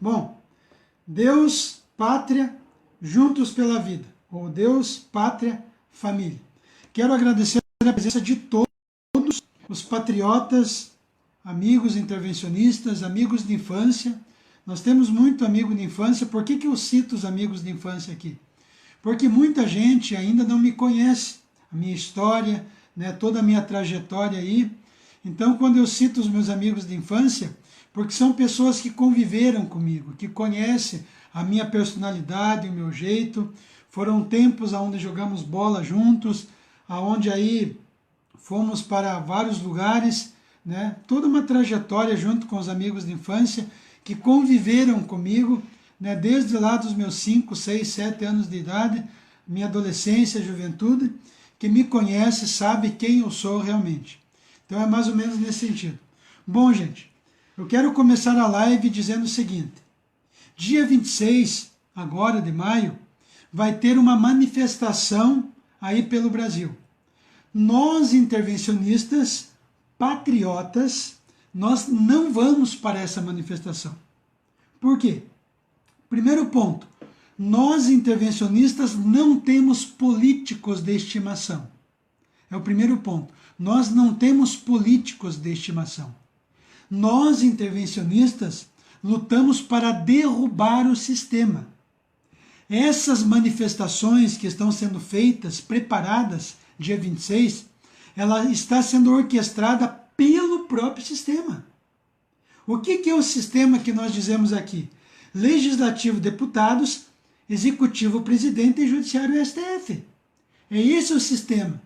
Bom, Deus, pátria, juntos pela vida. Ou Deus, pátria, família. Quero agradecer a presença de todos os patriotas, amigos intervencionistas, amigos de infância. Nós temos muito amigo de infância. Por que eu cito os amigos de infância aqui? Porque muita gente ainda não me conhece, a minha história, né, toda a minha trajetória aí. Então, quando eu cito os meus amigos de infância, porque são pessoas que conviveram comigo, que conhecem a minha personalidade, o meu jeito. Foram tempos onde jogamos bola juntos, aonde aí fomos para vários lugares, né? Toda uma trajetória junto com os amigos de infância que conviveram comigo, né? Desde lá dos meus 5, 6, 7 anos de idade, minha adolescência, juventude, que me conhece, sabe quem eu sou realmente. Então é mais ou menos nesse sentido. Bom, gente, eu quero começar a live dizendo o seguinte: dia 26, agora de maio, vai ter uma manifestação aí pelo Brasil. Nós, intervencionistas, patriotas, nós não vamos para essa manifestação. Por quê? Primeiro ponto, nós, intervencionistas, não temos políticos de estimação. É o primeiro ponto. Nós não temos políticos de estimação. Nós, intervencionistas, lutamos para derrubar o sistema. Essas manifestações que estão sendo feitas, preparadas, dia 26, ela está sendo orquestrada pelo próprio sistema. O que é o sistema que nós dizemos aqui? Legislativo, deputados, executivo, presidente e judiciário, STF. É esse o sistema.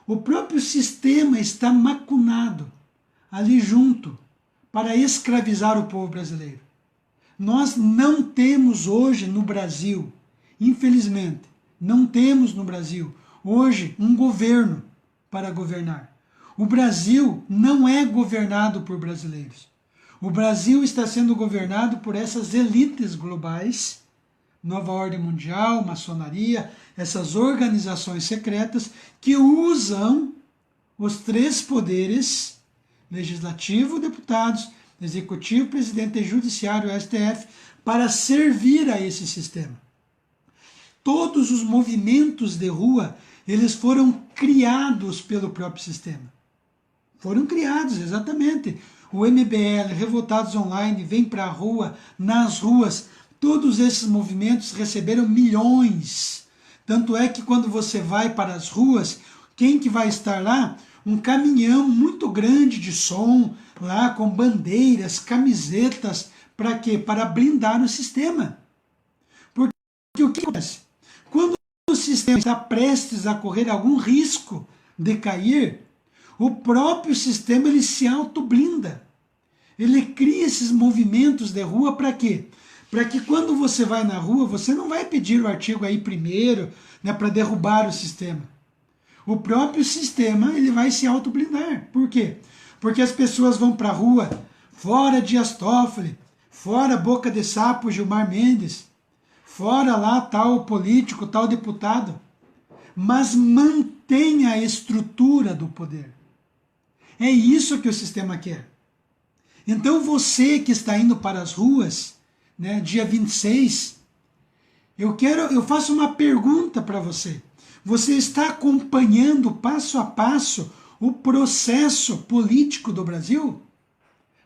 O próprio sistema está macunado ali junto para escravizar o povo brasileiro. Nós não temos hoje no Brasil, infelizmente, não temos no Brasil hoje um governo para governar. O Brasil não é governado por brasileiros. O Brasil está sendo governado por essas elites globais, Nova Ordem Mundial, maçonaria, essas organizações secretas que usam os três poderes, legislativo, deputados, executivo, presidente e judiciário, STF, para servir a esse sistema. Todos os movimentos de rua, eles foram criados pelo próprio sistema. Foram criados, exatamente. O MBL, Revoltados Online, Vem Pra Rua, nas ruas, todos esses movimentos receberam milhões. Tanto é que quando você vai para as ruas, quem que vai estar lá? Um caminhão muito grande de som, lá com bandeiras, camisetas, para quê? Para blindar o sistema. Porque o que acontece? Quando o sistema está prestes a correr algum risco de cair, o próprio sistema ele se autoblinda. Ele cria esses movimentos de rua para quê? Para que quando você vai na rua, você não vai pedir o artigo aí primeiro, né, para derrubar o sistema. O próprio sistema ele vai se autoblindar. Por quê? Porque as pessoas vão para a rua, fora Dias Toffoli, fora Boca de Sapo Gilmar Mendes, fora lá tal político, tal deputado, mas mantém a estrutura do poder. É isso que o sistema quer. Então você que está indo para as ruas, né, dia 26, eu faço uma pergunta para você. Você está acompanhando passo a passo o processo político do Brasil?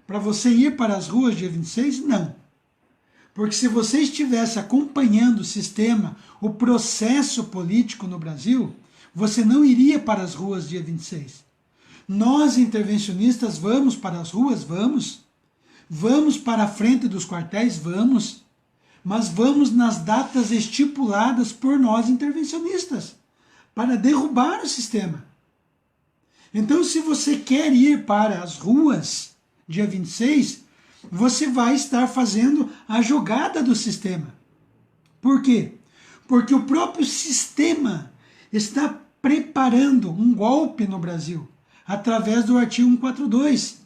Para você ir para as ruas dia 26? Não. Porque se você estivesse acompanhando o sistema, o processo político no Brasil, você não iria para as ruas dia 26. Nós, intervencionistas, vamos para as ruas? Vamos. Vamos para a frente dos quartéis? Vamos. Mas vamos nas datas estipuladas por nós, intervencionistas, para derrubar o sistema. Então, se você quer ir para as ruas dia 26, você vai estar fazendo a jogada do sistema. Por quê? Porque o próprio sistema está preparando um golpe no Brasil através do artigo 142.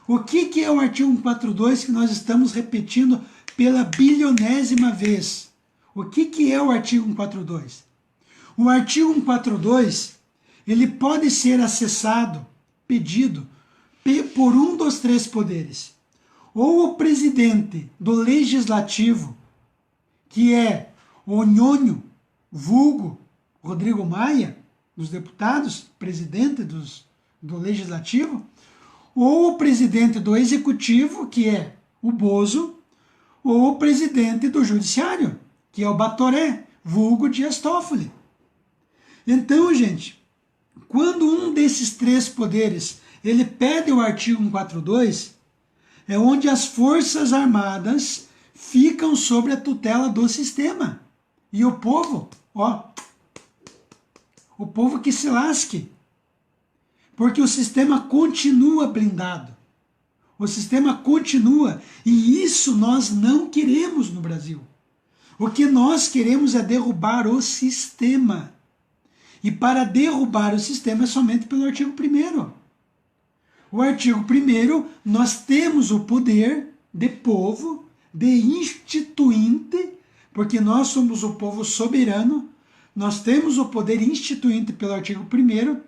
O que é o artigo 142 que nós estamos repetindo pela bilionésima vez? O que é o artigo 142? O artigo 142, ele pode ser acessado, pedido, por um dos três poderes. ou o presidente do legislativo, que é o nhonho, vulgo Rodrigo Maia, dos deputados, presidente do legislativo, ou o presidente do executivo, que é o Bozo, ou o presidente do judiciário, que é o Batoré, vulgo Dias Toffoli. Então, gente, quando um desses três poderes ele pede o artigo 142, é onde as Forças Armadas ficam sob a tutela do sistema. E o povo, o povo que se lasque. Porque o sistema continua blindado. O sistema continua. E isso nós não queremos no Brasil. O que nós queremos é derrubar o sistema. E para derrubar o sistema é somente pelo artigo 1º. O artigo 1º, nós temos o poder de povo, de instituinte, porque nós somos o povo soberano, nós temos o poder instituinte pelo artigo 1º,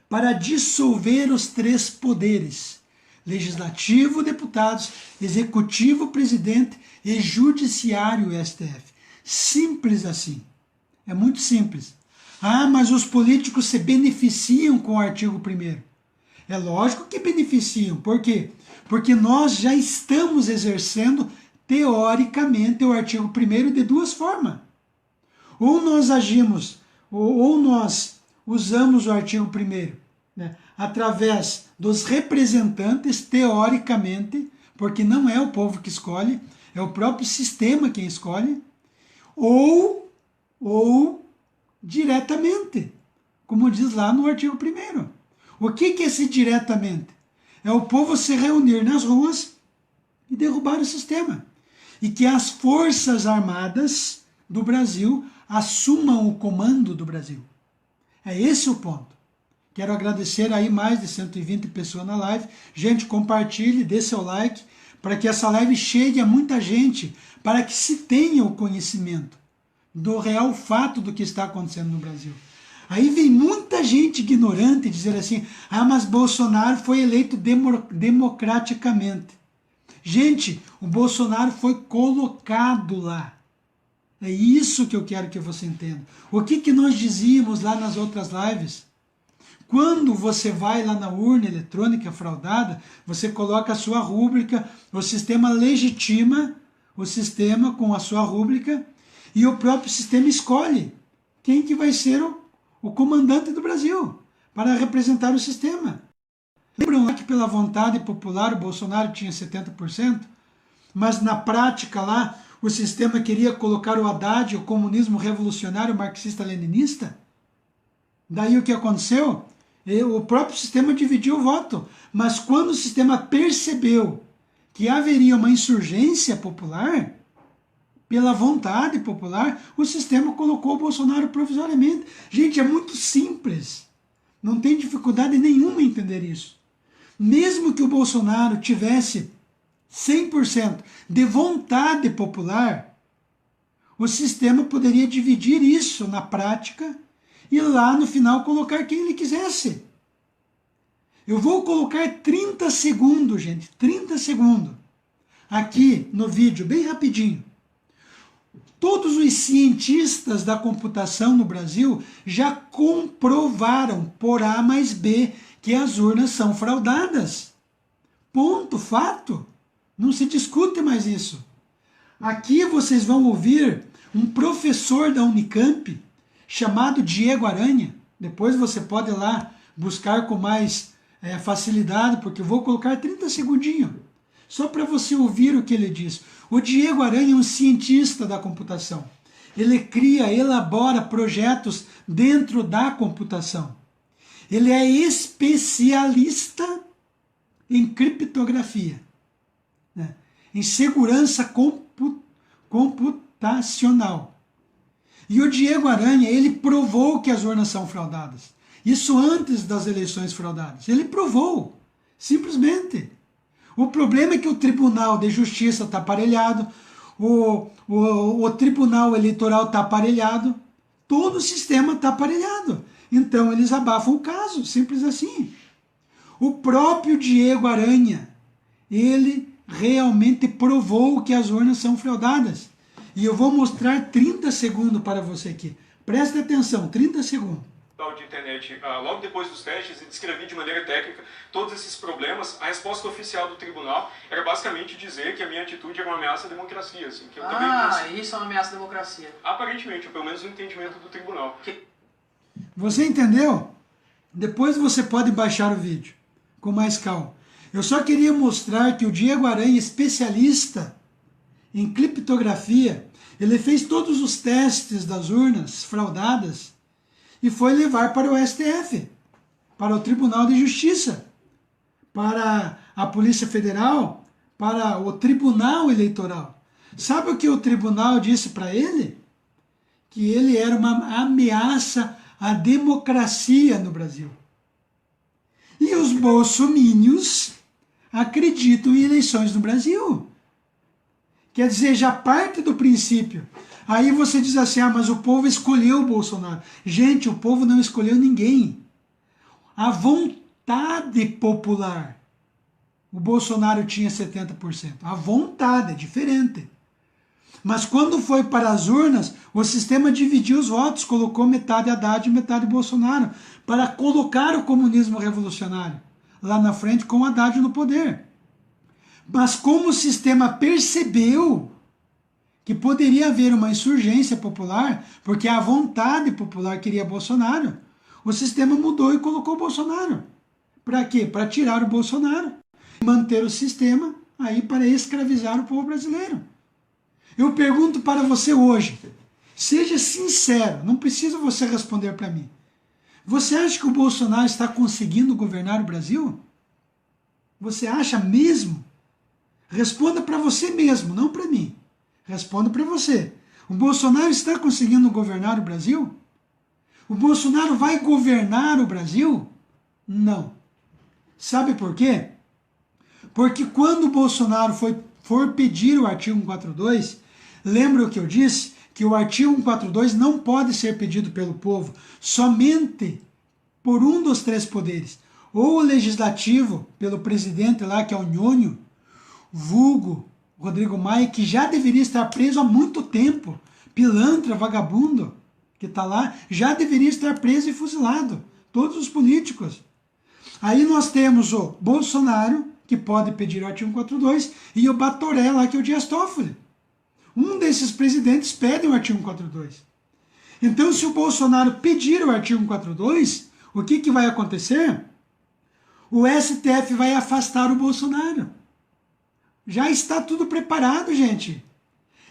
para dissolver os três poderes, legislativo, deputados, executivo, presidente e judiciário, STF. Simples assim. É muito simples. Ah, mas os políticos se beneficiam com o artigo 1º. É lógico que beneficiam. Por quê? Porque nós já estamos exercendo, teoricamente, o artigo 1º de duas formas. Ou nós agimos, ou nós usamos o artigo 1º, né, através dos representantes, teoricamente, porque não é o povo que escolhe, é o próprio sistema quem escolhe, ou diretamente, como diz lá no artigo 1º. O que é esse diretamente? É o povo se reunir nas ruas e derrubar o sistema. E que as Forças Armadas do Brasil assumam o comando do Brasil. É esse o ponto. Quero agradecer aí mais de 120 pessoas na live. Gente, compartilhe, dê seu like, para que essa live chegue a muita gente, para que se tenha o conhecimento do real fato do que está acontecendo no Brasil. Aí vem muita gente ignorante dizer assim, ah, mas Bolsonaro foi eleito democraticamente. Gente, o Bolsonaro foi colocado lá. É isso que eu quero que você entenda. O que nós dizíamos lá nas outras lives? Quando você vai lá na urna eletrônica fraudada, você coloca a sua rúbrica, o sistema legitima o sistema com a sua rúbrica e o próprio sistema escolhe quem que vai ser o comandante do Brasil para representar o sistema. Lembram que pela vontade popular o Bolsonaro tinha 70%, mas na prática lá o sistema queria colocar o Haddad, o comunismo revolucionário marxista-leninista? Daí o que aconteceu? O próprio sistema dividiu o voto, mas quando o sistema percebeu que haveria uma insurgência popular, pela vontade popular, o sistema colocou o Bolsonaro provisoriamente. Gente, é muito simples. Não tem dificuldade nenhuma em entender isso. Mesmo que o Bolsonaro tivesse 100% de vontade popular, o sistema poderia dividir isso na prática e lá no final colocar quem ele quisesse. Eu vou colocar 30 segundos, gente, 30 segundos, aqui no vídeo, bem rapidinho. Todos os cientistas da computação no Brasil já comprovaram por A mais B que as urnas são fraudadas. Ponto, fato. Não se discute mais isso. Aqui vocês vão ouvir um professor da Unicamp chamado Diego Aranha. Depois você pode ir lá buscar com mais facilidade, porque eu vou colocar 30 segundinhos. Só para você ouvir o que ele diz. O Diego Aranha é um cientista da computação. Ele cria, elabora projetos dentro da computação. Ele é especialista em criptografia, né? Em segurança computacional. E o Diego Aranha, ele provou que as urnas são fraudadas. Isso antes das eleições fraudadas. Ele provou, simplesmente. O problema é que o Tribunal de Justiça está aparelhado, o Tribunal Eleitoral está aparelhado, todo o sistema está aparelhado. Então eles abafam o caso, simples assim. O próprio Diego Aranha, ele realmente provou que as urnas são fraudadas. E eu vou mostrar 30 segundos para você aqui. Preste atenção, 30 segundos. De internet, logo depois dos testes, e descrevi de maneira técnica todos esses problemas. A resposta oficial do tribunal era basicamente dizer que a minha atitude era uma ameaça à democracia. Assim, que eu também isso é uma ameaça à democracia. Aparentemente, pelo menos no entendimento do tribunal. Você entendeu? Depois você pode baixar o vídeo com mais calma. Eu só queria mostrar que o Diego Aranha, especialista em criptografia, ele fez todos os testes das urnas fraudadas e foi levar para o STF, para o Tribunal de Justiça, para a Polícia Federal, para o Tribunal Eleitoral. Sabe o que o tribunal disse para ele? Que ele era uma ameaça à democracia no Brasil. E os bolsomínios acreditam em eleições no Brasil. Quer dizer, já parte do princípio. Aí você diz assim, mas o povo escolheu o Bolsonaro. Gente, o povo não escolheu ninguém. A vontade popular. O Bolsonaro tinha 70%. A vontade é diferente. Mas quando foi para as urnas, o sistema dividiu os votos, colocou metade Haddad e metade Bolsonaro, para colocar o comunismo revolucionário lá na frente com Haddad no poder. Mas como o sistema percebeu que poderia haver uma insurgência popular, porque a vontade popular queria Bolsonaro, o sistema mudou e colocou Bolsonaro. Para quê? Para tirar o Bolsonaro, manter o sistema aí para escravizar o povo brasileiro. Eu pergunto para você hoje, seja sincero, não precisa você responder para mim. Você acha que o Bolsonaro está conseguindo governar o Brasil? Você acha mesmo? Responda para você mesmo, não para mim. Responda para você. O Bolsonaro está conseguindo governar o Brasil? O Bolsonaro vai governar o Brasil? Não. Sabe por quê? Porque quando o Bolsonaro for pedir o artigo 142, lembra o que eu disse? Que o artigo 142 não pode ser pedido pelo povo, somente por um dos três poderes. Ou o legislativo, pelo presidente lá, que é o Nhônio, vulgo Rodrigo Maia, que já deveria estar preso há muito tempo, pilantra, vagabundo, que está lá, já deveria estar preso e fuzilado, todos os políticos. Aí nós temos o Bolsonaro, que pode pedir o artigo 142, e o Batoré lá, que é o Dias Toffoli. Um desses presidentes pede o artigo 142. Então, se o Bolsonaro pedir o artigo 142, o que vai acontecer? O STF vai afastar o Bolsonaro. Já está tudo preparado, gente.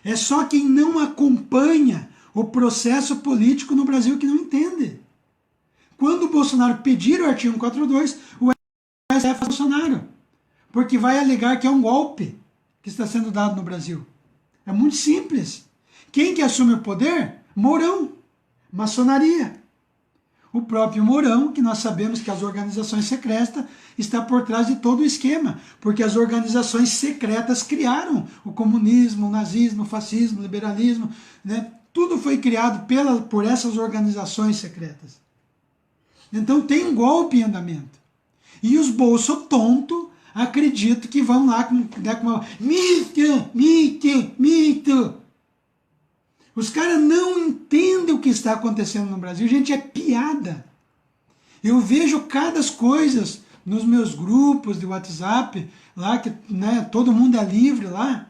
É só quem não acompanha o processo político no Brasil que não entende. Quando o Bolsonaro pedir o artigo 142, o STF afasta o Bolsonaro, porque vai alegar que é um golpe que está sendo dado no Brasil. É muito simples. Quem que assume o poder? Mourão. Maçonaria. O próprio Mourão, que nós sabemos que as organizações secretas está por trás de todo o esquema, porque as organizações secretas criaram o comunismo, o nazismo, o fascismo, o liberalismo, né? Tudo foi criado por essas organizações secretas. Então tem um golpe em andamento. E os bolso-tonto acreditam que vão lá com mito, mito, mito. Os caras não entendem o que está acontecendo no Brasil. Gente, é piada. Eu vejo cada coisas nos meus grupos de WhatsApp, lá que todo mundo é livre lá.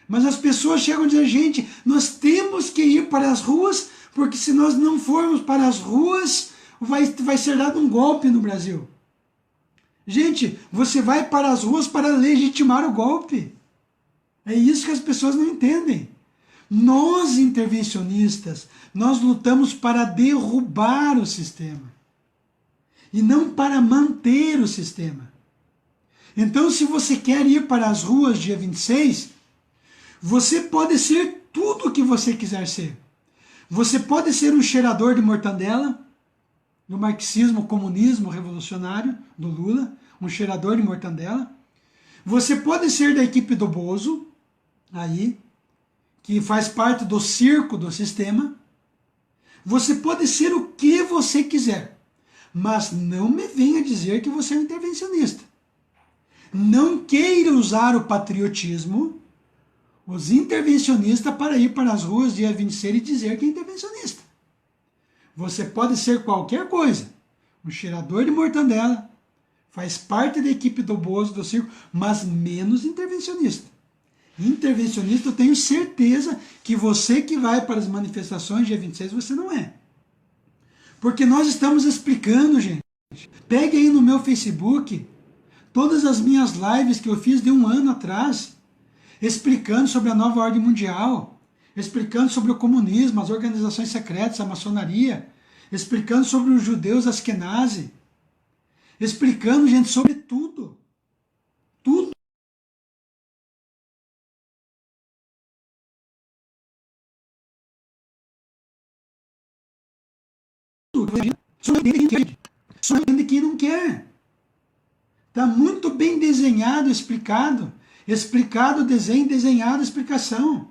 Mas as pessoas chegam a dizer, gente, nós temos que ir para as ruas, porque se nós não formos para as ruas, vai ser dado um golpe no Brasil. Gente, você vai para as ruas para legitimar o golpe. É isso que as pessoas não entendem. Nós, intervencionistas, nós lutamos para derrubar o sistema e não para manter o sistema. Então, se você quer ir para as ruas dia 26, você pode ser tudo o que você quiser ser. Você pode ser um cheirador de mortandela, do marxismo, comunismo revolucionário, do Lula, um cheirador de mortandela. Você pode ser da equipe do Bozo, aí, que faz parte do circo do sistema. Você pode ser o que você quiser, mas não me venha dizer que você é um intervencionista. não queira usar o patriotismo, os intervencionistas, para ir para as ruas dia 26 e dizer que é intervencionista. Você pode ser qualquer coisa, um cheirador de mortandela, faz parte da equipe do Bozo, do circo, mas menos intervencionista. Intervencionista, eu tenho certeza que você que vai para as manifestações dia 26, você não é. Porque nós estamos explicando, gente. Pegue aí no meu Facebook todas as minhas lives que eu fiz de 1 ano atrás, explicando sobre a nova ordem mundial, explicando sobre o comunismo, as organizações secretas, a maçonaria, explicando sobre os judeus Askenazi, explicando, gente, sobre tudo. Tudo. Só entende quem não quer. Está muito bem desenhado, explicado. Explicado o desenho, desenhado a explicação.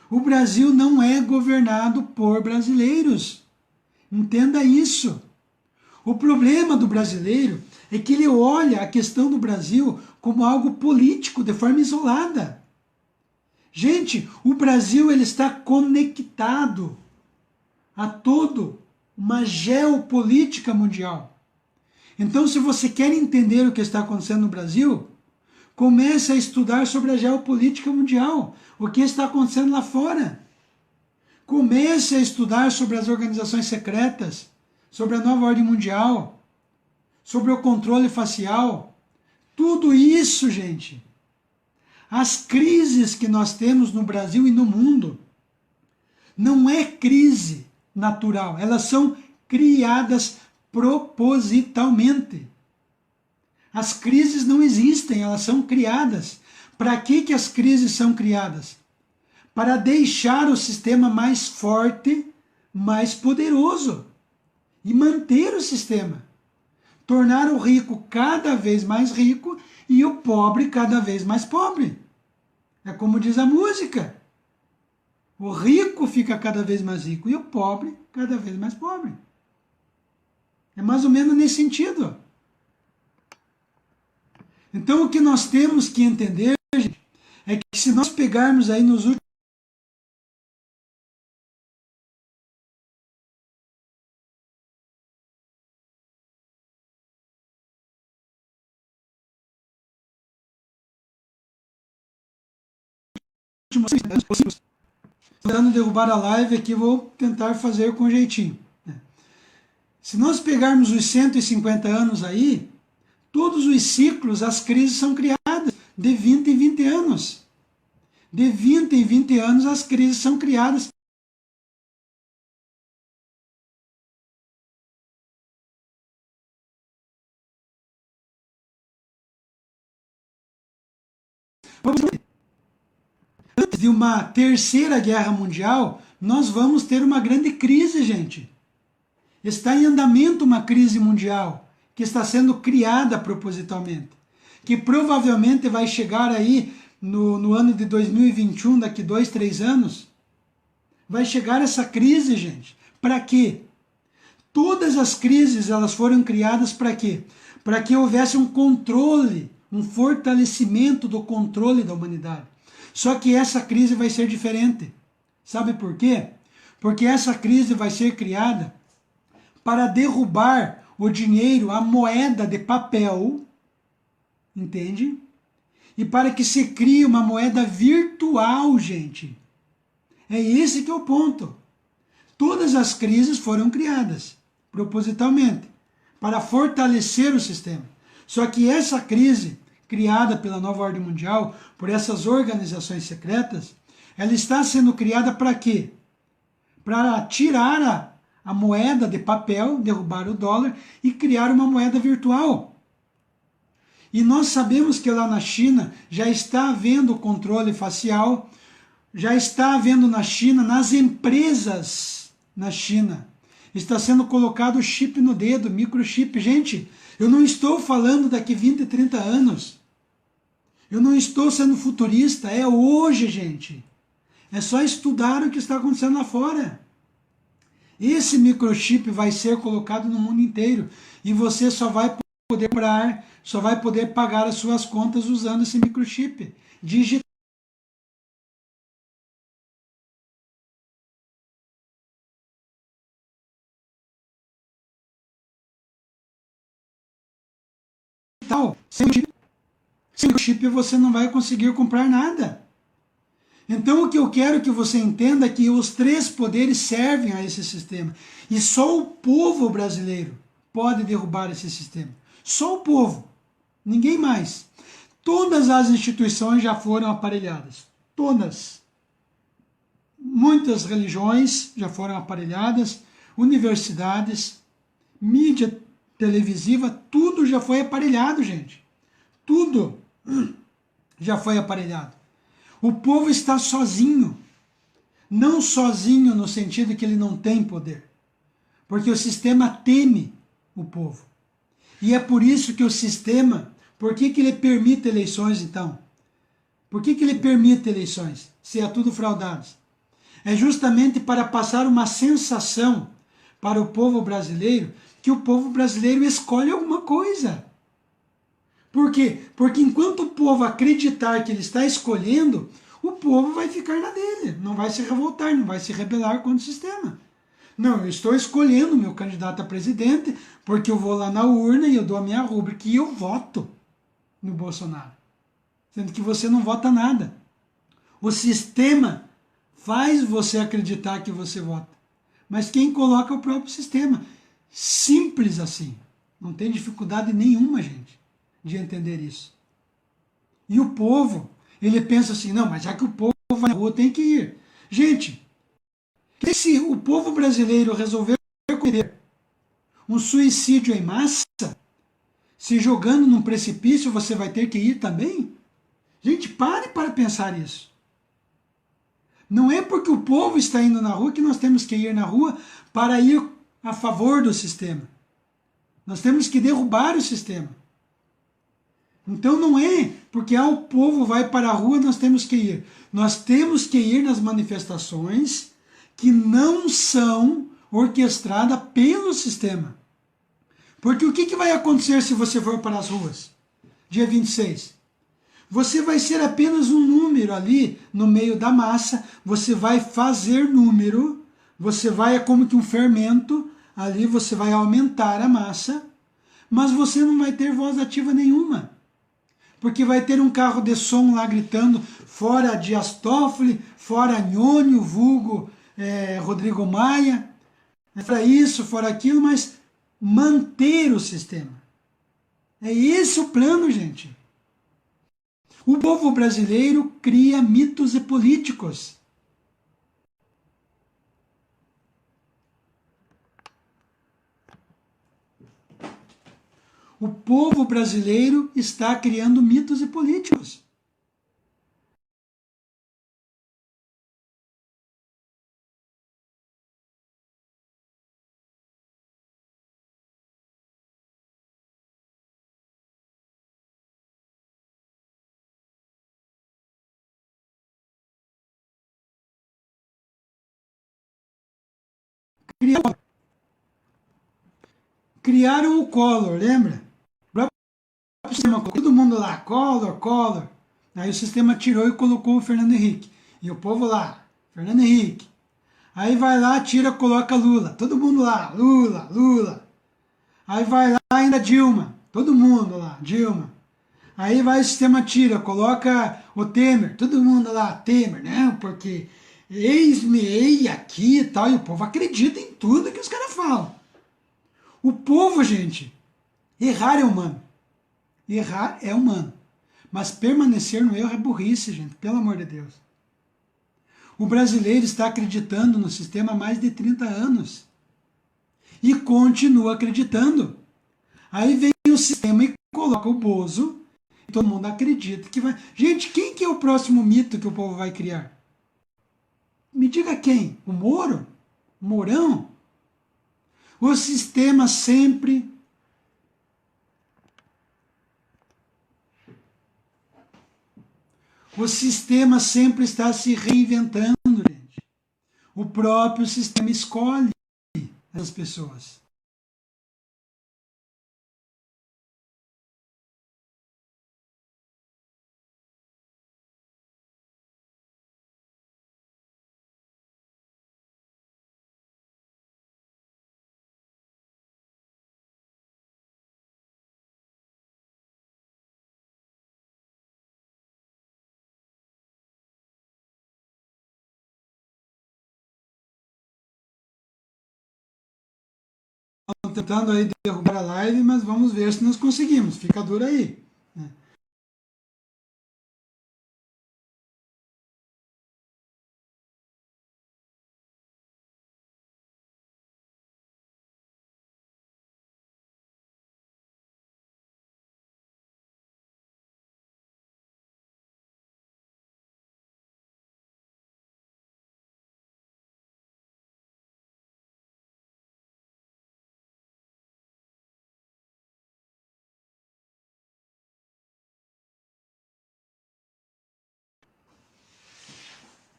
O Brasil não é governado por brasileiros. Entenda isso. O problema do brasileiro é que ele olha a questão do Brasil como algo político, de forma isolada. Gente, o Brasil ele está conectado a todo uma geopolítica mundial. Então, se você quer entender o que está acontecendo no Brasil, comece a estudar sobre a geopolítica mundial, o que está acontecendo lá fora. Comece a estudar sobre as organizações secretas, sobre a nova ordem mundial, sobre o controle facial. Tudo isso, gente. As crises que nós temos no Brasil e no mundo não é crise natural, elas são criadas propositalmente. As crises não existem, elas são criadas. Para que as crises são criadas? Para deixar o sistema mais forte, mais poderoso. E manter o sistema. Tornar o rico cada vez mais rico e o pobre cada vez mais pobre. É como diz a música. O rico fica cada vez mais rico e o pobre cada vez mais pobre. É mais ou menos nesse sentido. Então o que nós temos que entender, gente, é que se nós pegarmos aí nos últimos anos, tentando derrubar a live aqui, vou tentar fazer com jeitinho. Se nós pegarmos os 150 anos aí, todos os ciclos, as crises são criadas de 20 em 20 anos. De 20 em 20 anos as crises são criadas. Antes de uma terceira guerra mundial, nós vamos ter uma grande crise, gente. Está em andamento uma crise mundial, que está sendo criada propositalmente, que provavelmente vai chegar aí no ano de 2021, daqui 2, 3 anos, vai chegar essa crise, gente. Para quê? Todas as crises elas foram criadas para quê? Para que houvesse um controle, um fortalecimento do controle da humanidade. Só que essa crise vai ser diferente. Sabe por quê? Porque essa crise vai ser criada para derrubar o dinheiro, a moeda de papel, entende? E para que se crie uma moeda virtual, gente. É esse que é o ponto. Todas as crises foram criadas, propositalmente, para fortalecer o sistema. Só que essa crise, criada pela nova ordem mundial, por essas organizações secretas, ela está sendo criada para quê? Para tirar a moeda de papel, derrubar o dólar e criar uma moeda virtual. E nós sabemos que lá na China já está havendo controle facial, já está havendo na China, nas empresas na China, está sendo colocado chip no dedo, microchip. Gente, eu não estou falando daqui 20, 30 anos. Eu não estou sendo futurista, é hoje, gente. É só estudar o que está acontecendo lá fora. Esse microchip vai ser colocado no mundo inteiro e você só vai poder comprar, só vai poder pagar as suas contas usando esse microchip digital. Sem o chip você não vai conseguir comprar nada. Então o que eu quero que você entenda é que os três poderes servem a esse sistema. E só o povo brasileiro pode derrubar esse sistema. Só o povo. Ninguém mais. Todas as instituições já foram aparelhadas. Todas. Muitas religiões já foram aparelhadas. Universidades, mídia televisiva, tudo já foi aparelhado, gente. Tudo já foi aparelhado. O povo está sozinho. Não sozinho no sentido que ele não tem poder. Porque o sistema teme o povo. E é por isso que o sistema, por que ele permite eleições então? Por que ele permite eleições, se é tudo fraudado? É justamente para passar uma sensação para o povo brasileiro que o povo brasileiro escolhe alguma coisa. Por quê? Porque enquanto o povo acreditar que ele está escolhendo, o povo vai ficar na dele, não vai se revoltar, não vai se rebelar contra o sistema. Não, eu estou escolhendo meu candidato a presidente porque eu vou lá na urna e eu dou a minha rúbrica e eu voto no Bolsonaro. Sendo que você não vota nada. O sistema faz você acreditar que você vota. Mas quem coloca é o próprio sistema. Simples assim. Não tem dificuldade nenhuma, gente, de entender isso. E o povo, ele pensa assim, não, mas já que o povo vai na rua, tem que ir. Gente, se o povo brasileiro resolver cometer um suicídio em massa, se jogando num precipício, você vai ter que ir também? Gente, pare para pensar isso. Não é porque o povo está indo na rua que nós temos que ir na rua para ir a favor do sistema. Nós temos que derrubar o sistema. Então não é porque o povo vai para a rua nós temos que ir. Nós temos que ir nas manifestações que não são orquestradas pelo sistema. Porque o que vai acontecer se você for para as ruas? Dia 26. Você vai ser apenas um número ali no meio da massa, você vai fazer número, você vai, é como que um fermento, ali você vai aumentar a massa, mas você não vai ter voz ativa nenhuma. Porque vai ter um carro de som lá gritando, fora Dias Toffoli, fora Nhônio, vulgo Rodrigo Maia, fora isso, fora aquilo, mas manter o sistema. É esse o plano, gente. O povo brasileiro cria mitos e políticos. O povo brasileiro está criando mitos e políticos. Criaram o Collor, lembra? O sistema, todo mundo lá, Collor, Collor. Aí o sistema tirou e colocou o Fernando Henrique. E o povo lá, Fernando Henrique. Aí vai lá, tira, coloca Lula. Todo mundo lá, Lula, Lula. Aí vai lá ainda Dilma. Todo mundo lá, Dilma. Aí vai o sistema tira, coloca o Temer. Todo mundo lá, Temer, né? Porque eis-me, ei aqui e tal. E o povo acredita em tudo que os caras falam. O povo, gente, errar é humano. Errar é humano. Mas permanecer no erro é burrice, gente. Pelo amor de Deus. O brasileiro está acreditando no sistema há mais de 30 anos. E continua acreditando. Aí vem o sistema e coloca o Bozo. E todo mundo acredita que vai... Gente, quem que é o próximo mito que o povo vai criar? Me diga quem? O Moro? O Mourão? O sistema sempre... O sistema sempre está se reinventando, gente. O próprio sistema escolhe as pessoas. tentando aí derrubar a live, mas vamos ver se nós conseguimos. Fica duro aí. Né?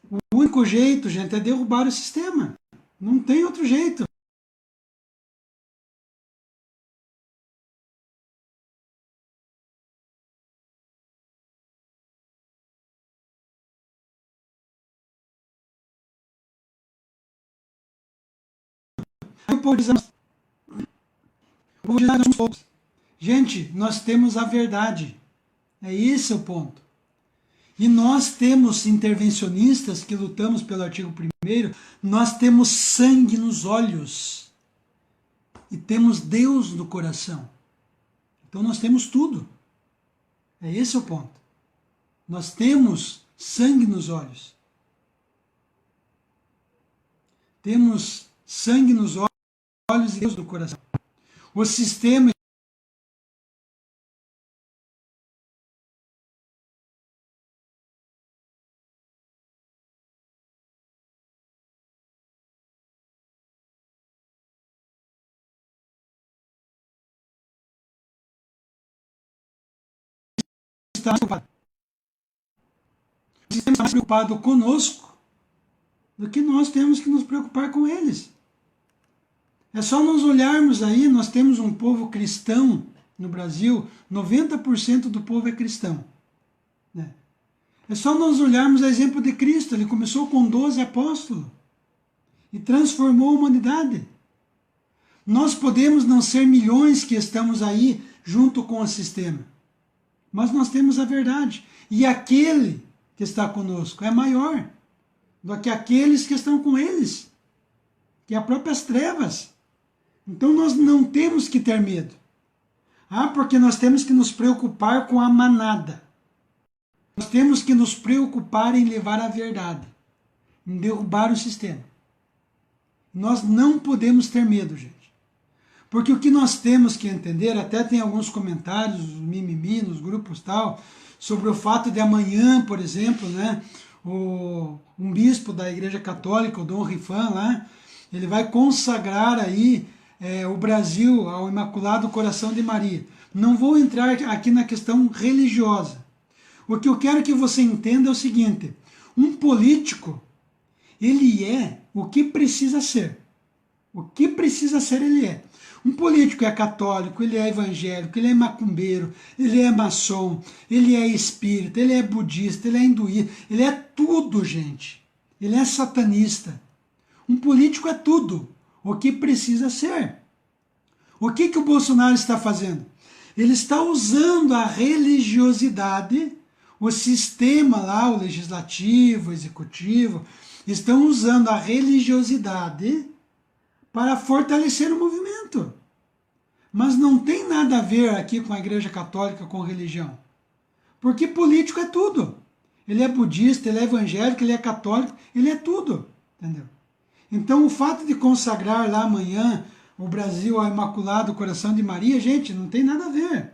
O único jeito, gente, é derrubar o sistema. Não tem outro jeito. O povo diz, gente, nós temos a verdade. É esse o ponto. E nós temos intervencionistas que lutamos pelo artigo 1º, nós temos sangue nos olhos. E temos Deus no coração. Então nós temos tudo. É esse o ponto. Nós temos sangue nos olhos. Temos sangue nos olhos e Deus no coração. O sistema está preocupado. O sistema está mais preocupado conosco do que nós temos que nos preocupar com eles. É só nós olharmos aí, nós temos um povo cristão no Brasil, 90% do povo é cristão. Né? É só nós olharmos o exemplo de Cristo, ele começou com 12 apóstolos e transformou a humanidade. Nós podemos não ser milhões que estamos aí junto com o sistema, mas nós temos a verdade. E aquele que está conosco é maior do que aqueles que estão com eles, que é as próprias trevas. Então nós não temos que ter medo. Porque nós temos que nos preocupar com a manada. Nós temos que nos preocupar em levar a verdade, em derrubar o sistema. Nós não podemos ter medo, gente. Porque o que nós temos que entender, até tem alguns comentários, mimimi, nos grupos tal, sobre o fato de amanhã, por exemplo, né, um bispo da Igreja Católica, o Dom Rifan, lá, ele vai consagrar aí o Brasil ao Imaculado Coração de Maria. Não vou entrar aqui na questão religiosa. O que eu quero que você entenda é o seguinte: um político, ele é o que precisa ser. O que precisa ser, ele é. Um político é católico, ele é evangélico, ele é macumbeiro, ele é maçom, ele é espírita, ele é budista, ele é hinduísta, ele é tudo, gente. Ele é satanista. Um político é tudo o que precisa ser. O que o Bolsonaro está fazendo? Ele está usando a religiosidade, o sistema lá, o legislativo, o executivo, estão usando a religiosidade para fortalecer o movimento. Mas não tem nada a ver aqui com a Igreja Católica, com religião. Porque político é tudo. Ele é budista, ele é evangélico, ele é católico, ele é tudo. Entendeu? Então o fato de consagrar lá amanhã o Brasil ao Imaculado Coração de Maria, gente, não tem nada a ver.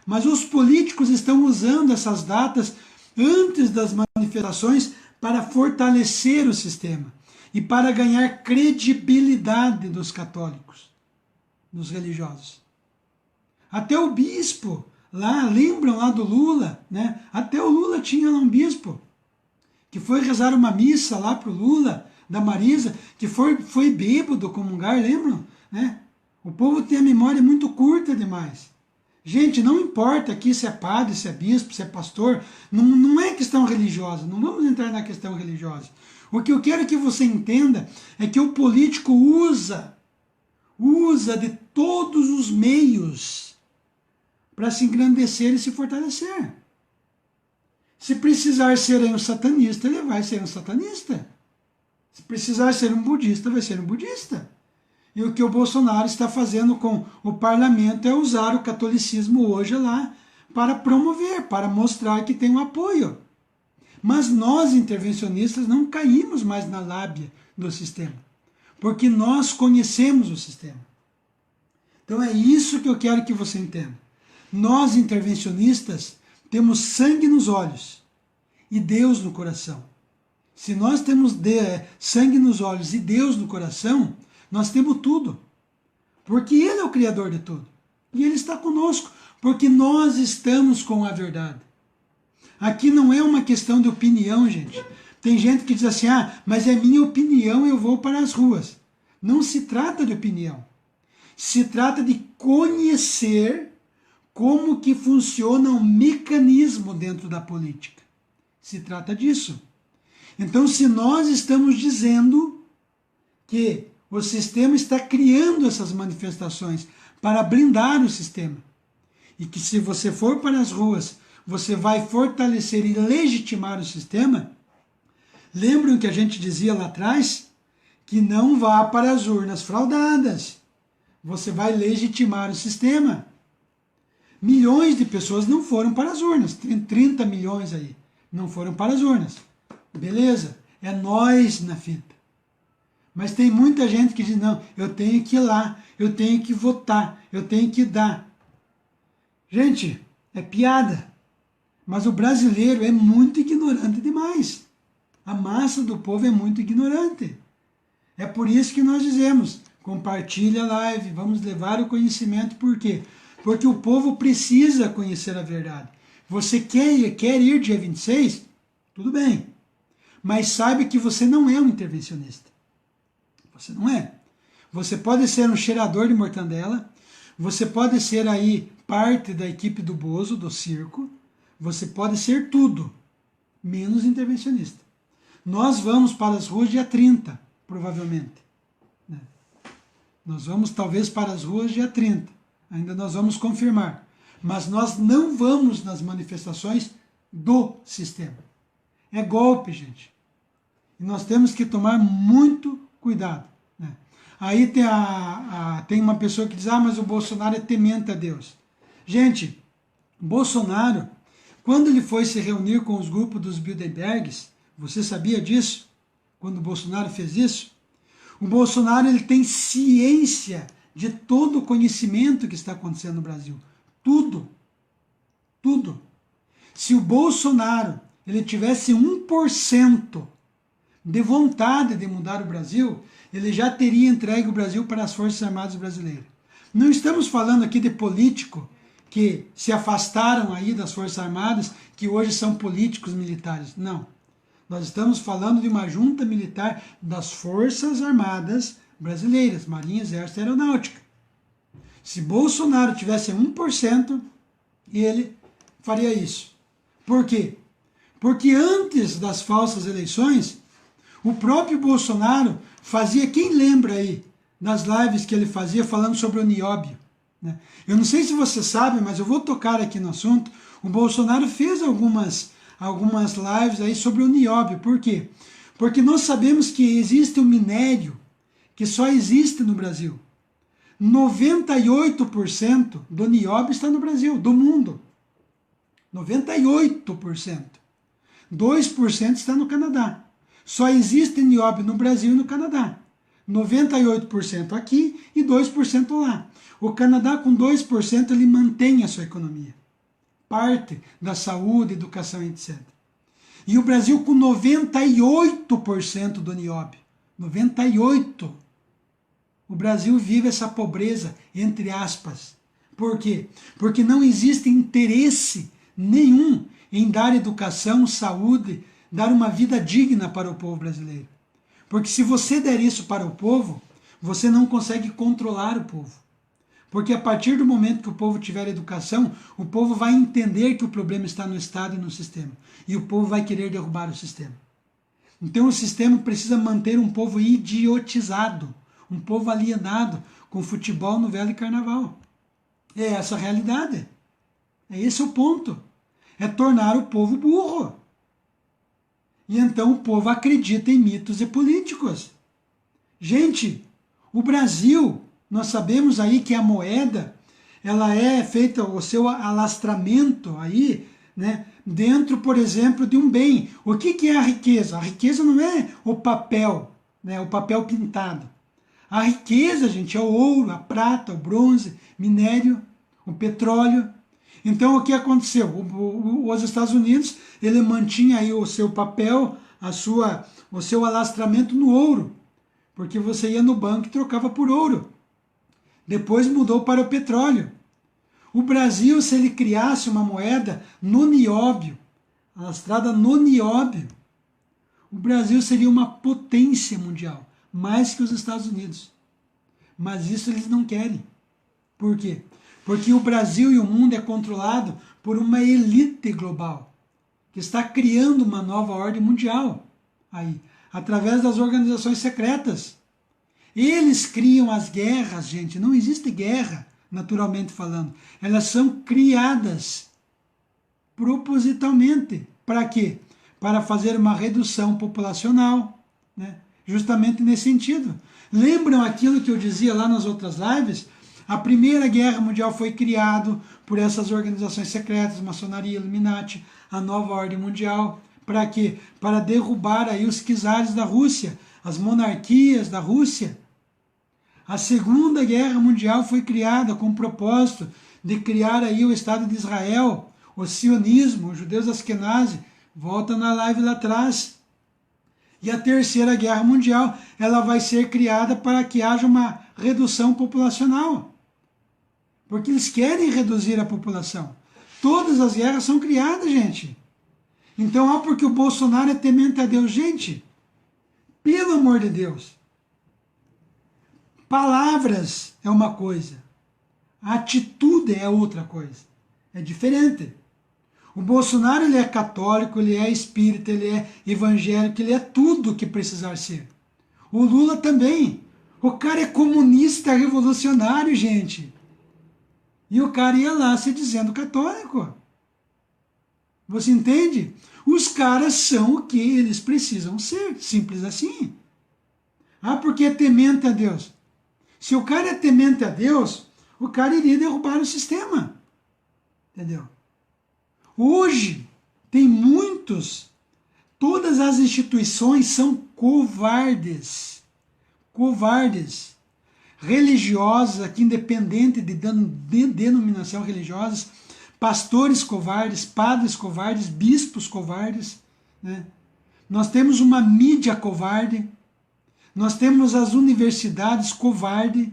Mas os políticos estão usando essas datas antes das manifestações para fortalecer o sistema e para ganhar credibilidade dos católicos, dos religiosos. Até o bispo, lá, lembram lá do Lula, né? Até o Lula tinha lá um bispo que foi rezar uma missa lá para o Lula, da Marisa, que foi bêbado comungar, lembram? Né? O povo tem a memória muito curta demais. Gente, não importa aqui se é padre, se é bispo, se é pastor, não é questão religiosa, não vamos entrar na questão religiosa. O que eu quero que você entenda é que o político usa de todos os meios para se engrandecer e se fortalecer. Se precisar ser um satanista, ele vai ser um satanista. Se precisar ser um budista, vai ser um budista. E o que o Bolsonaro está fazendo com o parlamento é usar o catolicismo hoje lá para promover, para mostrar que tem um apoio. Mas nós, intervencionistas, não caímos mais na lábia do sistema, porque nós conhecemos o sistema. Então é isso que eu quero que você entenda. Nós, intervencionistas, temos sangue nos olhos e Deus no coração. Se nós temos sangue nos olhos e Deus no coração, nós temos tudo. Porque Ele é o Criador de tudo. E Ele está conosco, porque nós estamos com a verdade. Aqui não é uma questão de opinião, gente. Tem gente que diz assim, mas é minha opinião, eu vou para as ruas. Não se trata de opinião. Se trata de conhecer como que funciona o mecanismo dentro da política. Se trata disso. Então, se nós estamos dizendo que o sistema está criando essas manifestações para blindar o sistema, e que se você for para as ruas, você vai fortalecer e legitimar o sistema, lembram que a gente dizia lá atrás? Que não vá para as urnas fraudadas. Você vai legitimar o sistema. Milhões de pessoas não foram para as urnas, 30 milhões aí, não foram para as urnas. Beleza, é nós na fita. Mas tem muita gente que diz, não, eu tenho que ir lá, eu tenho que votar, eu tenho que dar. Gente, é piada. Mas o brasileiro é muito ignorante demais. A massa do povo é muito ignorante. É por isso que nós dizemos, compartilha a live, vamos levar o conhecimento. Por quê? Porque o povo precisa conhecer a verdade. Você quer ir dia 26? Tudo bem. Mas saiba que você não é um intervencionista. Você não é. Você pode ser um cheirador de mortandela, você pode ser aí parte da equipe do Bozo, do circo, você pode ser tudo, menos intervencionista. Nós vamos para as ruas dia 30, provavelmente. Nós vamos talvez para as ruas dia 30, ainda nós vamos confirmar. Mas nós não vamos nas manifestações do sistema. É golpe, gente. E nós temos que tomar muito cuidado. Aí tem uma pessoa que diz, mas o Bolsonaro é temente a Deus. Gente, Bolsonaro, quando ele foi se reunir com os grupos dos Bilderbergs, você sabia disso? Quando o Bolsonaro fez isso? O Bolsonaro ele tem ciência de todo o conhecimento que está acontecendo no Brasil. Tudo. Tudo. Se o Bolsonaro ele tivesse 1% de vontade de mudar o Brasil, ele já teria entregue o Brasil para as Forças Armadas brasileiras. Não estamos falando aqui de político que se afastaram aí das Forças Armadas, que hoje são políticos militares. Não. Nós estamos falando de uma junta militar das Forças Armadas brasileiras, Marinha, Exército e Aeronáutica. Se Bolsonaro tivesse 1%, ele faria isso. Por quê? Porque antes das falsas eleições, o próprio Bolsonaro fazia, quem lembra aí, nas lives que ele fazia falando sobre o nióbio, né? Eu não sei se você sabe, mas eu vou tocar aqui no assunto. O Bolsonaro fez algumas lives aí sobre o nióbio. Por quê? Porque nós sabemos que existe um minério que só existe no Brasil. 98% do nióbio está no Brasil, do mundo. 98%. 2% está no Canadá. Só existe nióbio no Brasil e no Canadá. 98% aqui e 2% lá. O Canadá, com 2%, ele mantém a sua economia. Parte da saúde, educação, etc. E o Brasil com 98% do nióbio. 98%. O Brasil vive essa pobreza, entre aspas. Por quê? Porque não existe interesse nenhum em dar educação, saúde, dar uma vida digna para o povo brasileiro. Porque se você der isso para o povo, você não consegue controlar o povo. Porque a partir do momento que o povo tiver educação, o povo vai entender que o problema está no Estado e no sistema. E o povo vai querer derrubar o sistema. Então o sistema precisa manter um povo idiotizado, um povo alienado com futebol, novela e carnaval. É essa a realidade. É esse o ponto. É tornar o povo burro. E então o povo acredita em mitos e políticos. Gente, O Brasil, nós sabemos aí que a moeda, ela é feita, o seu alastramento aí, né, dentro, por exemplo, de um bem. O que é a riqueza? A riqueza não é o papel, né, o papel pintado. A riqueza, gente, é o ouro, a prata, o bronze, minério, o petróleo. Então, o que aconteceu? Os Estados Unidos, ele mantinha aí o seu papel, o seu alastramento no ouro, porque você ia no banco e trocava por ouro. Depois mudou para o petróleo. O Brasil, se ele criasse uma moeda no nióbio, alastrada no nióbio, o Brasil seria uma potência mundial, mais que os Estados Unidos. Mas isso eles não querem. Por quê? Porque o Brasil e o mundo é controlado por uma elite global, que está criando uma nova ordem mundial, aí, através das organizações secretas. Eles criam as guerras, gente. Não existe guerra, naturalmente falando. Elas são criadas propositalmente. Para quê? Para fazer uma redução populacional, né? Justamente nesse sentido. Lembram aquilo que eu dizia lá nas outras lives? A Primeira Guerra Mundial foi criada por essas organizações secretas, maçonaria, Illuminati, a nova ordem mundial. Para quê? Para derrubar aí os czares da Rússia, as monarquias da Rússia. A Segunda Guerra Mundial foi criada com o propósito de criar aí o Estado de Israel, o sionismo, os judeus askenazi, volta na live lá atrás. E a Terceira Guerra Mundial, ela vai ser criada para que haja uma redução populacional. Porque eles querem reduzir a população. Todas as guerras são criadas, gente. Então, porque o Bolsonaro é temente a Deus. Gente, pelo amor de Deus. Palavras é uma coisa. A atitude é outra coisa. É diferente. O Bolsonaro, ele é católico, ele é espírita, ele é evangélico, ele é tudo o que precisar ser. O Lula também. O cara é comunista revolucionário, gente. E o cara ia lá se dizendo católico. Você entende? Os caras são o que eles precisam ser. Simples assim. Ah, porque é temente a Deus. Se o cara é temente a Deus, o cara iria derrubar o sistema. Entendeu? Hoje, tem muitos, todas as instituições são covardes. Covardes. Religiosas, aqui independente de denominação religiosas, pastores covardes, padres covardes, bispos covardes, né? Nós temos uma mídia covarde, nós temos as universidades covardes,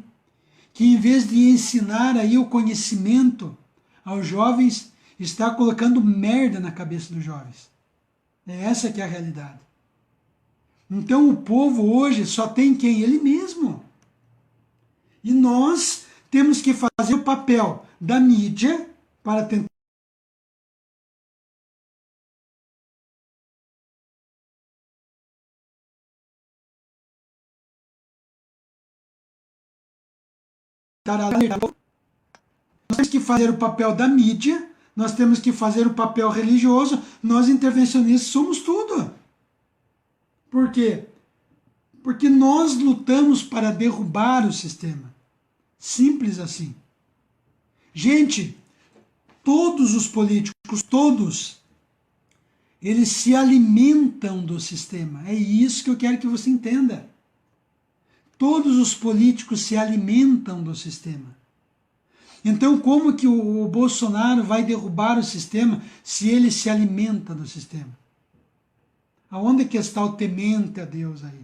que em vez de ensinar aí o conhecimento aos jovens, está colocando merda na cabeça dos jovens. É essa que é a realidade. Então o povo hoje só tem quem? Ele mesmo. E nós temos que fazer o papel da mídia para tentar alertar. Nós temos que fazer o papel da mídia, nós temos que fazer o papel religioso, nós intervencionistas somos tudo. Por quê? Porque nós lutamos para derrubar o sistema. Simples assim. Gente, todos os políticos, todos, eles se alimentam do sistema. É isso que eu quero que você entenda. Todos os políticos se alimentam do sistema. Então, como que o Bolsonaro vai derrubar o sistema se ele se alimenta do sistema? Aonde que está o temente a Deus aí?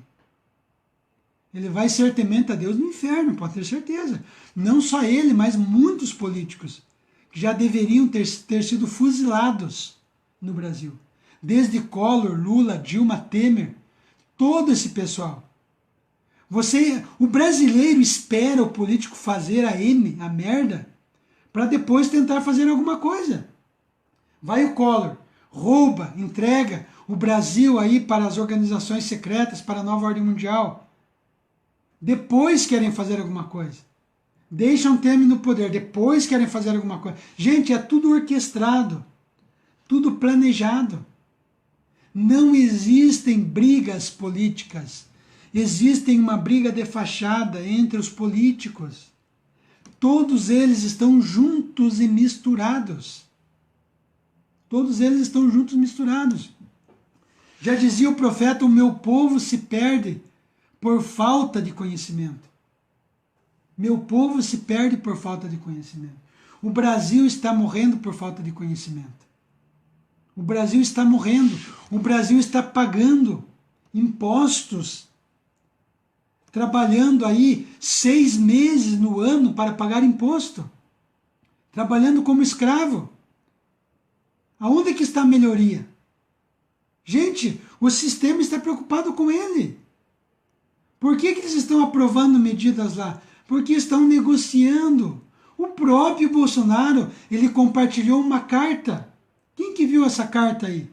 Ele vai ser temente a Deus no inferno, pode ter certeza. Não só ele, mas muitos políticos que já deveriam ter sido fuzilados no Brasil. Desde Collor, Lula, Dilma, Temer, todo esse pessoal. O brasileiro espera o político fazer a merda, para depois tentar fazer alguma coisa. Vai o Collor, rouba, entrega o Brasil aí para as organizações secretas, para a nova ordem mundial. Depois querem fazer alguma coisa. Deixam Temer no poder, depois querem fazer alguma coisa. Gente, é tudo orquestrado, tudo planejado. Não existem brigas políticas. Existem uma briga de fachada entre os políticos. Todos eles estão juntos e misturados. Todos eles estão juntos e misturados. Já dizia o profeta, o meu povo se perde por falta de conhecimento. Meu povo se perde por falta de conhecimento. O Brasil está morrendo por falta de conhecimento. O Brasil está morrendo. O Brasil está pagando impostos, trabalhando aí 6 meses no ano para pagar imposto, trabalhando como escravo. Aonde é que está a melhoria? Gente, o sistema está preocupado com ele. Por que eles estão aprovando medidas lá? Porque estão negociando. O próprio Bolsonaro, ele compartilhou uma carta. Quem que viu essa carta aí?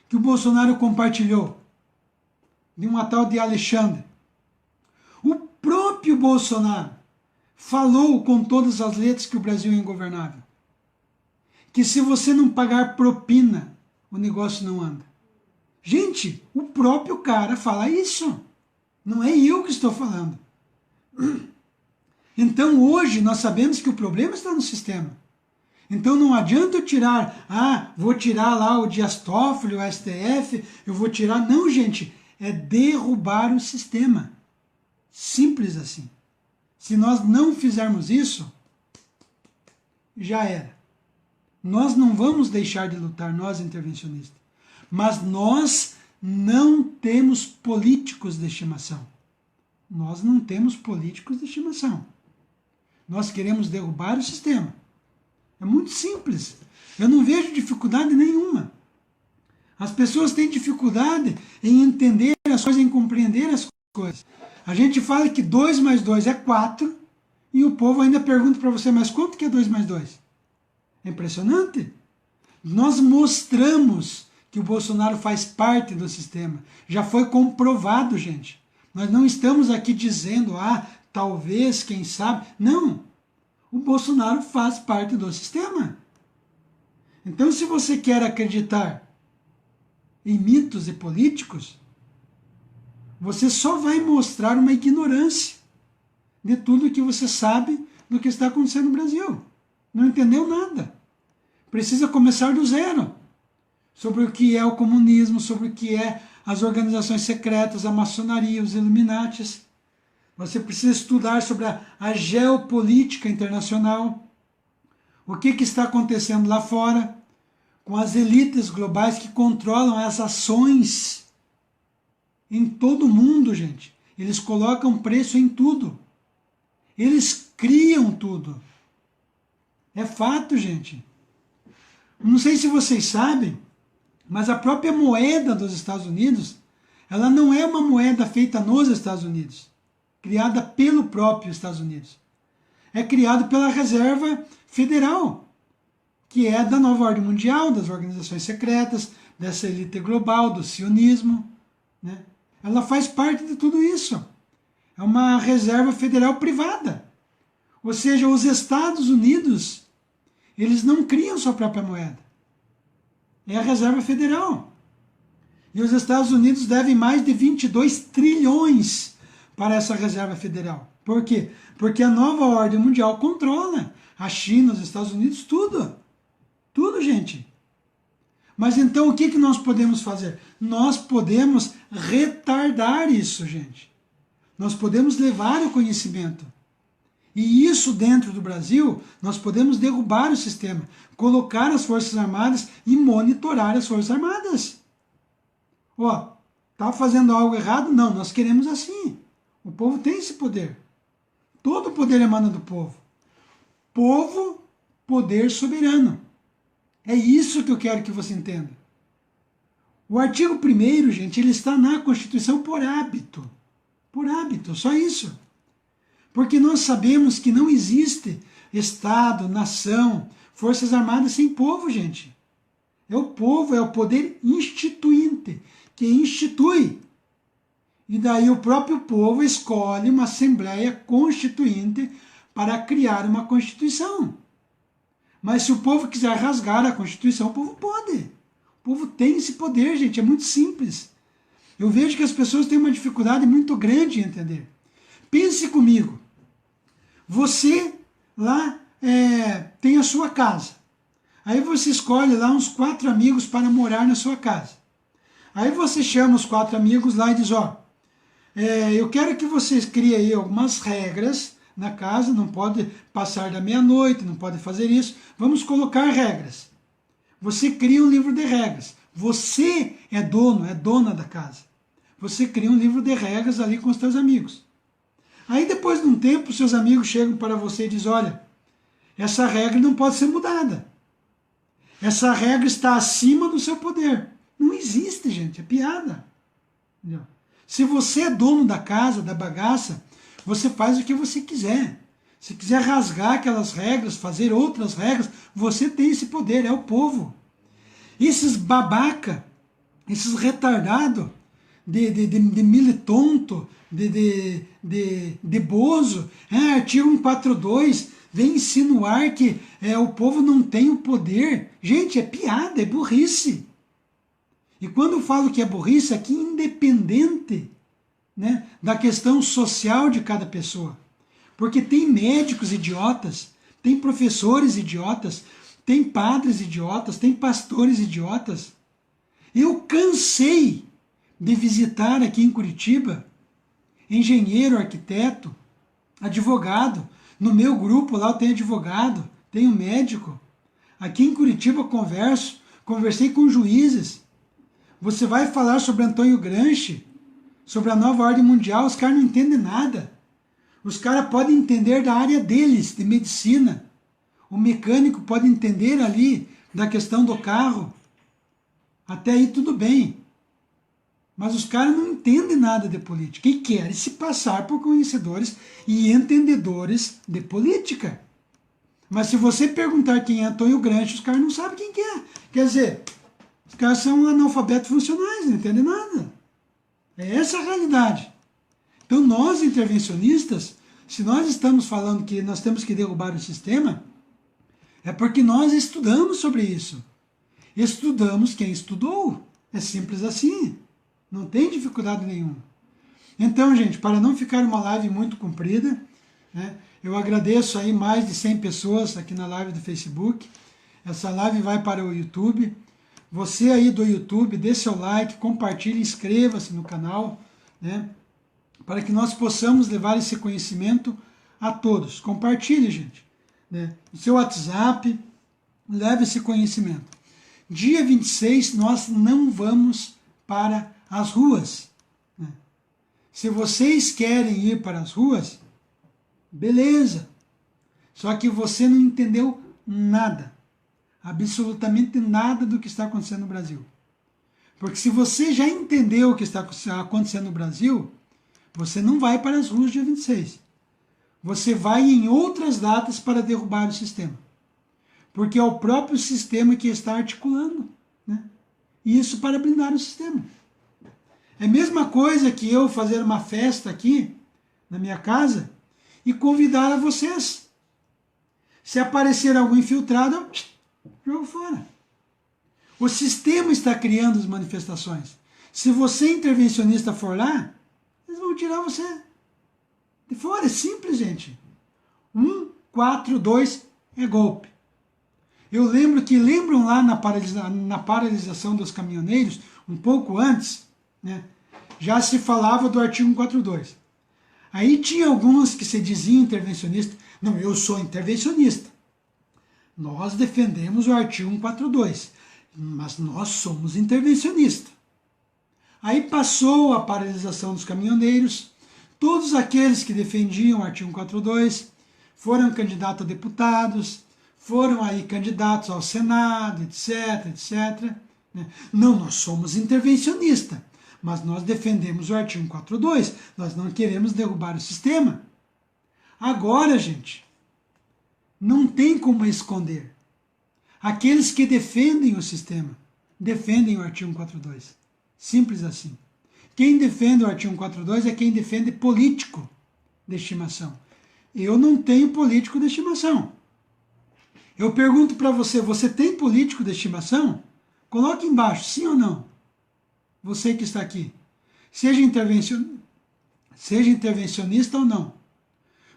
Que o Bolsonaro compartilhou? De uma tal de Alexandre. O próprio Bolsonaro falou com todas as letras que o Brasil é ingovernável. Que se você não pagar propina, o negócio não anda. Gente, o próprio cara fala isso. Não é eu que estou falando. Então hoje nós sabemos que o problema está no sistema. Então não adianta eu tirar, vou tirar lá o Dias Toffoli, o STF, eu vou tirar. Não, gente, é derrubar o sistema. Simples assim. Se nós não fizermos isso, já era. Nós não vamos deixar de lutar, nós intervencionistas. Mas nós não temos políticos de estimação. Nós não temos políticos de estimação. Nós queremos derrubar o sistema. É muito simples. Eu não vejo dificuldade nenhuma. As pessoas têm dificuldade em entender as coisas, em compreender as coisas. A gente fala que 2 mais 2 é 4 e o povo ainda pergunta para você, mas quanto que é 2 mais 2? É impressionante. Nós mostramos que o Bolsonaro faz parte do sistema. Já foi comprovado, gente. Nós não estamos aqui dizendo, talvez, quem sabe. Não. O Bolsonaro faz parte do sistema. Então, se você quer acreditar em mitos e políticos, você só vai mostrar uma ignorância de tudo que você sabe do que está acontecendo no Brasil. Não entendeu nada. Precisa começar do zero. Sobre o que é o comunismo, sobre o que é as organizações secretas, a maçonaria, os Illuminatis. Você precisa estudar sobre a geopolítica internacional. O que está acontecendo lá fora com as elites globais que controlam as ações em todo o mundo, gente. Eles colocam preço em tudo. Eles criam tudo. É fato, gente. Não sei se vocês sabem, mas a própria moeda dos Estados Unidos, ela não é uma moeda feita nos Estados Unidos, criada pelo próprio Estados Unidos. É criado pela Reserva Federal, que é da nova ordem mundial, das organizações secretas, dessa elite global, do sionismo, né? Ela faz parte de tudo isso. É uma reserva federal privada. Ou seja, os Estados Unidos, eles não criam sua própria moeda. É a Reserva Federal. E os Estados Unidos devem mais de 22 trilhões para essa Reserva Federal. Por quê? Porque a nova ordem mundial controla a China, os Estados Unidos, tudo. Tudo, gente. Mas então o que nós podemos fazer? Nós podemos retardar isso, gente. Nós podemos levar o conhecimento. E isso dentro do Brasil, nós podemos derrubar o sistema, colocar as Forças Armadas e monitorar as Forças Armadas. Está fazendo algo errado? Não, nós queremos assim. O povo tem esse poder. Todo o poder emana do povo. Povo, poder soberano. É isso que eu quero que você entenda. O artigo 1º, gente, ele está na Constituição por hábito. Por hábito, só isso. Porque nós sabemos que não existe Estado, nação, Forças Armadas sem povo, gente. É o povo, é o poder instituinte, que institui. E daí o próprio povo escolhe uma Assembleia Constituinte para criar uma Constituição. Mas se o povo quiser rasgar a Constituição, o povo pode. O povo tem esse poder, gente, é muito simples. Eu vejo que as pessoas têm uma dificuldade muito grande em entender. Pense comigo. Você lá tem a sua casa. Aí você escolhe lá uns 4 amigos para morar na sua casa. Aí você chama os 4 amigos lá e diz, eu quero que vocês criem aí algumas regras na casa, não pode passar da meia-noite, não pode fazer isso. Vamos colocar regras. Você cria um livro de regras. Você é dono, é dona da casa. Você cria um livro de regras ali com os seus amigos. Aí depois de um tempo, seus amigos chegam para você e dizem, olha, essa regra não pode ser mudada. Essa regra está acima do seu poder. Não existe, gente, é piada. Entendeu? Se você é dono da casa, da bagaça, você faz o que você quiser. Se quiser rasgar aquelas regras, fazer outras regras, você tem esse poder, é o povo. Esses babaca, esses retardados, de militonto, de bozo, artigo 142, vem insinuar que o povo não tem o poder. Gente, é piada, é burrice. E quando eu falo que é burrice, aqui independente, né, da questão social de cada pessoa. Porque tem médicos idiotas, tem professores idiotas, tem padres idiotas, tem pastores idiotas. Eu cansei de visitar aqui em Curitiba engenheiro, arquiteto, advogado. No meu grupo lá eu tenho advogado, tenho médico. Aqui em Curitiba eu conversei com juízes. Você vai falar sobre Antônio Gramsci, sobre a nova ordem mundial, os caras não entendem nada. Os caras podem entender da área deles, de medicina. O mecânico pode entender ali da questão do carro. Até aí tudo bem. Mas os caras não entendem nada de política e querem se passar por conhecedores e entendedores de política. Mas se você perguntar quem é Antônio Gramsci, os caras não sabem quem que é. Quer dizer, os caras são analfabetos funcionais, não entendem nada. É essa a realidade. Então nós, intervencionistas, se nós estamos falando que nós temos que derrubar o sistema, é porque nós estudamos sobre isso. Estudamos quem estudou. É simples assim. Não tem dificuldade nenhuma. Então, gente, para não ficar uma live muito comprida, né, eu agradeço aí mais de 100 pessoas aqui na live do Facebook. Essa live vai para o YouTube. Você aí do YouTube, dê seu like, compartilhe, inscreva-se no canal, né, para que nós possamos levar esse conhecimento a todos. Compartilhe, gente, né, no seu WhatsApp, leve esse conhecimento. Dia 26 nós não vamos para as ruas. Né? Se vocês querem ir para as ruas, beleza. Só que você não entendeu nada. Absolutamente nada do que está acontecendo no Brasil. Porque se você já entendeu o que está acontecendo no Brasil, você não vai para as ruas dia 26. Você vai em outras datas para derrubar o sistema. Porque é o próprio sistema que está articulando. Né? E isso para blindar o sistema. É a mesma coisa que eu fazer uma festa aqui, na minha casa, e convidar a vocês. Se aparecer algum infiltrado, eu jogo fora. O sistema está criando as manifestações. Se você, intervencionista, for lá, eles vão tirar você de fora. É simples, gente. 142 é golpe. Eu lembram lá na paralisação dos caminhoneiros, um pouco antes, né, já se falava do artigo 142. Aí tinha alguns que se diziam intervencionistas. Não, eu sou intervencionista. Nós defendemos o artigo 142, mas nós somos intervencionistas. Aí passou a paralisação dos caminhoneiros, todos aqueles que defendiam o artigo 142 foram candidatos a deputados, foram aí candidatos ao Senado, etc, etc. Não, nós somos intervencionistas, mas nós defendemos o artigo 142, nós não queremos derrubar o sistema. Agora, gente, não tem como esconder. Aqueles que defendem o sistema, defendem o artigo 142. Simples assim. Quem defende o artigo 142 é quem defende político de estimação. Eu não tenho político de estimação. Eu pergunto para você, você tem político de estimação? Coloque embaixo, sim ou não? Você que está aqui. seja intervencionista ou não.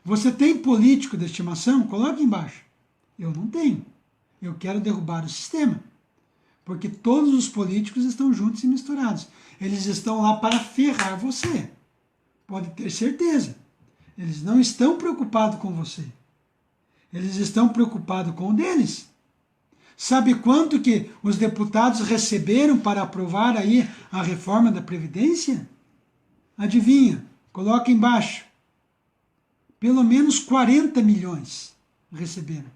Você tem político de estimação? Coloque embaixo. Eu não tenho. Eu quero derrubar o sistema. Porque todos os políticos estão juntos e misturados. Eles estão lá para ferrar você. Pode ter certeza. Eles não estão preocupados com você. Eles estão preocupados com o deles. Sabe quanto que os deputados receberam para aprovar aí a reforma da Previdência? Adivinha? Coloca embaixo. Pelo menos 40 milhões receberam.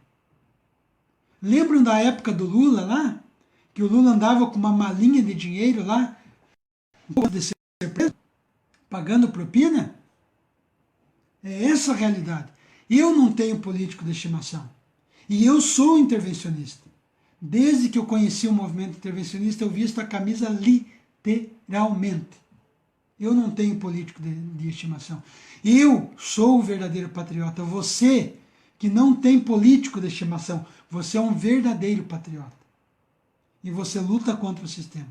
Lembram da época do Lula lá? Que o Lula andava com uma malinha de dinheiro lá, de ser preso, pagando propina? É essa a realidade. Eu não tenho político de estimação. E eu sou intervencionista. Desde que eu conheci o movimento intervencionista, eu visto a camisa literalmente. Eu não tenho político de estimação. Eu sou o verdadeiro patriota. Você que não tem político de estimação, você é um verdadeiro patriota. E você luta contra o sistema.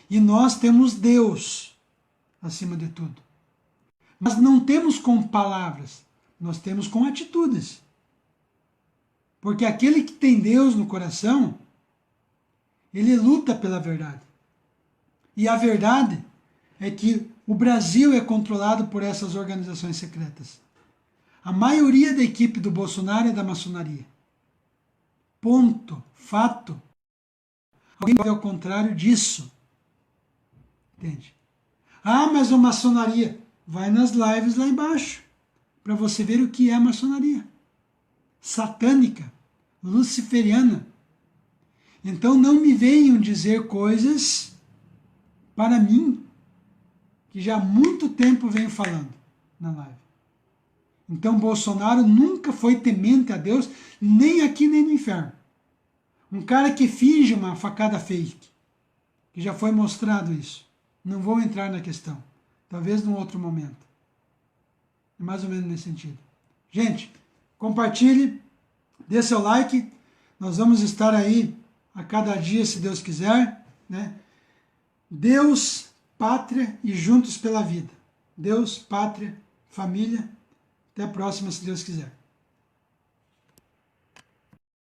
E nós temos Deus acima de tudo. Mas não temos com palavras, nós temos com atitudes. Porque aquele que tem Deus no coração, ele luta pela verdade. E a verdade é que o Brasil é controlado por essas organizações secretas. A maioria da equipe do Bolsonaro é da maçonaria. Ponto. Fato. Alguém pode ao contrário disso. Entende? Ah, mas a maçonaria. Vai nas lives lá embaixo. Para você ver o que é a maçonaria. Satânica. Luciferiana. Então não me venham dizer coisas para mim que já há muito tempo venho falando na live. Então Bolsonaro nunca foi temente a Deus, nem aqui nem no inferno. Um cara que finge uma facada fake, que já foi mostrado isso. Não vou entrar na questão. Talvez num outro momento. É mais ou menos nesse sentido. Gente, compartilhe, dê seu like. Nós vamos estar aí a cada dia, se Deus quiser, né? Deus, pátria e juntos pela vida. Deus, pátria, família. Até a próxima, se Deus quiser.